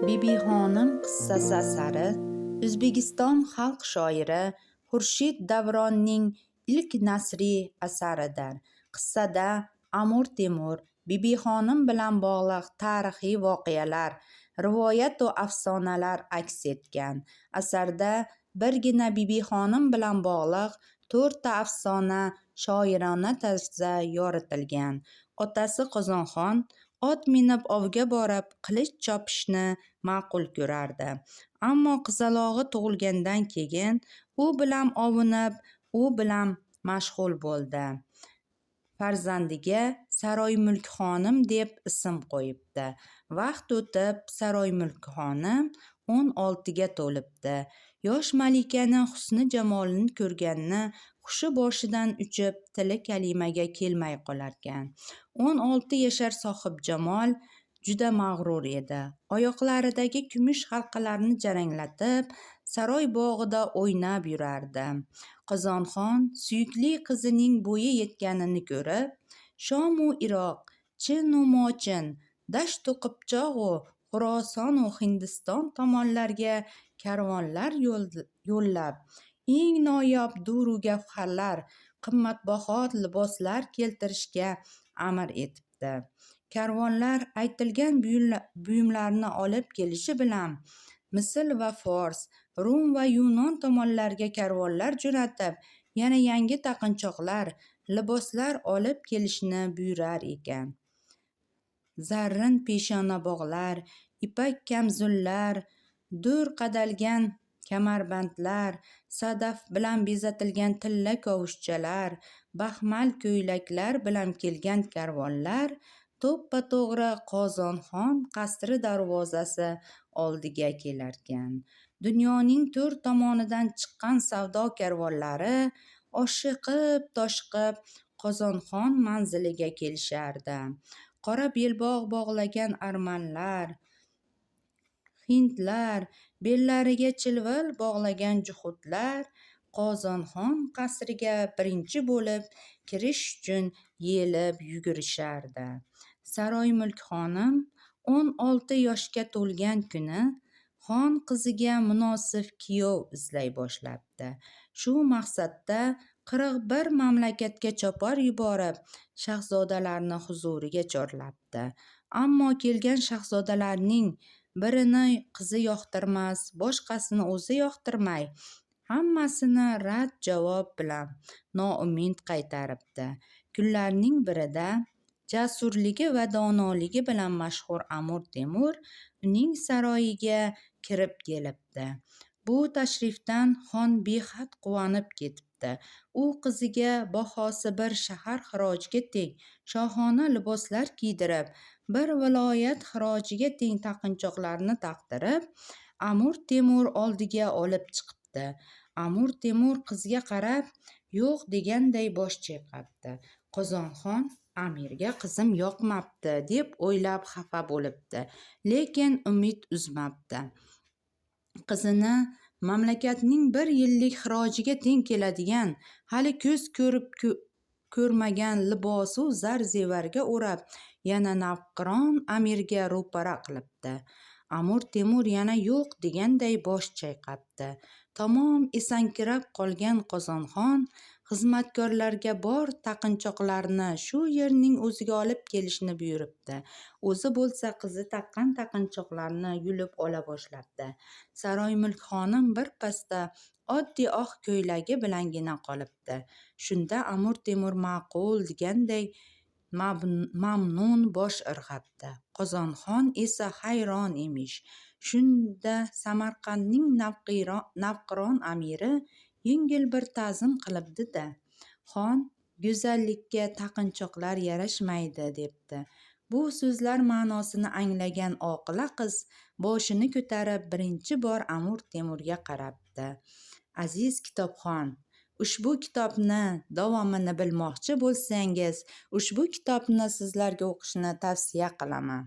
Bibixonim qissasi asari O'zbekiston xalq shoiri Xurshid Davronning ilk nasriy asaridir. Qissada Amir Temur, Bibixonim bilan bog'liq tarixiy voqealar, rivoyat va afsonalar aks etgan. Asarda birgina Bibixonim bilan bog'liq 4 ta afsona shoirona tarzda yoritilgan. Otasi Qozonxon ot minib ovga borib qilich chopishni ma'qul ko'rardi. Ammo qizalog'i tug'ilgandan keyin u bilan ovinib, u bilan mashg'ul bo'ldi. Farzandiga Saroymulkxonim deb ism qo'yibdi. Vaqt o'tib Saroymulkxonim 16 ga to'libdi. Yosh malikaning husni jamolini ko'rganini hushi boshidan uchib, tili kalimaga kelmay qolarkan. 16 yashar sohibjamol juda mag'rur edi. Oyoqlaridagi kumush halqalarni jaranglatib, saroy bog'ida o'ynab yurardi. Qozonxon suyukli qizining bo'yi yetganini ko'rib, Shom-u Iroq, Chin-u Mochin, Dasht-u Qipchoq-u Xuroson-u Hindiston tomonlarga karvonlar yo'llab, eng noyob dur-u gavharlar, qimmatbaho liboslar keltirishga amr etibdi. Karvonlar aytilgan buyumlarni olib kelishi bilan Misr va Fors, Rum va Yunon tomonlarga karvonlar jo'natib, yana yangi taqinchoqlar, liboslar olib kelishni buyurar ekan. Zarrin peshona bog'lar, ipak kamzullar, dur qadalgan kamarbandlar, sadaf bilan bezatilgan tilla kovushchalar, baxmal ko'ylaklar bilan kelgan karvonlar to'ppa-to'g'ri Qozonxon qasri darvozasi oldiga kelarkan. Dunyoning 4 tomonidan chiqqan savdo karvonlari oshiqib-toshiqib Qozonxon manziliga kelishardi. Qora belbog' bog'lagan armanlar, hindlar, bellariga chilvil bog'lagan juhudlar Qozonxon qasriga birinchi bo'lib kirish uchun yelib yugurishardi. Saroymulkxonim 16 yoshga to'lgan kuni xon qiziga munosib kuyov izlay boshlabdi. Shu maqsadda 41 mamlakatga chopar yuborib, shahzodalarni huzuriga chorlabdi. Ammo kelgan shahzodalarning birini qizi yoqtirmas, boshqasini o'zi yoqtirmay, hammasini rad javob bilan noumid qaytaribdi. Kunlarning birida jasurligi va donoligi bilan mashhur Amir Temur uning saroyiga kirib kelibdi. Bu tashrifdan xon behad quvonib ketibdi. U qiziga bahosi bir shahar xirojiga teng shohona liboslar kiydirib, bir viloyat xirojiga teng taqinchoqlarni taqdirib, Amir Temur oldiga olib chiqibdi. Amir Temur qizga qarab, yo'q deganday bosh chayqabdi. Qozonxon Amirga qizim yoqmabdi deb o'ylab xafa bo'libdi, lekin umid uzmabdi. Qizini mamlakatning 1 yillik xirojiga teng keladigan, hali ko'z ko'rib ko'rmagan libosu zar-zevarga o'rab, yana navqiron Amirga ro'para qilibdi. Amir Temur yana yo'q deganday bosh chayqabdi. Tamom esankirab qolgan Qozonxon xizmatkorlarga bor taqinchoqlarni shu yerning o'ziga olib kelishni buyuribdi. O'zi bo'lsa qizi taqqan taqinchoqlarni yulib ola boshlabdi. Saroymulkxonim birpasda oddiy oq ko'ylagi bilangina qolibdi. Shunda Amir Temur ma'qul deganday mamnun bosh irg'abdi. Qozonxon esa hayron emish. Shunda Samarqandning navqiron amiri yengil bir ta'zim qilibdi-da. Xon go'zallikka taqinchoqlar yarashmaydi debdi. Bu so'zlar ma'nosini anglagan oqila qiz boshini ko'tarib birinchi bor Amir Temurga qarabdi. Aziz kitobxon, ushbu kitobni davomini bilmoqchi bo'lsangiz, ushbu kitobni sizlarga o'qishni tavsiya qilaman.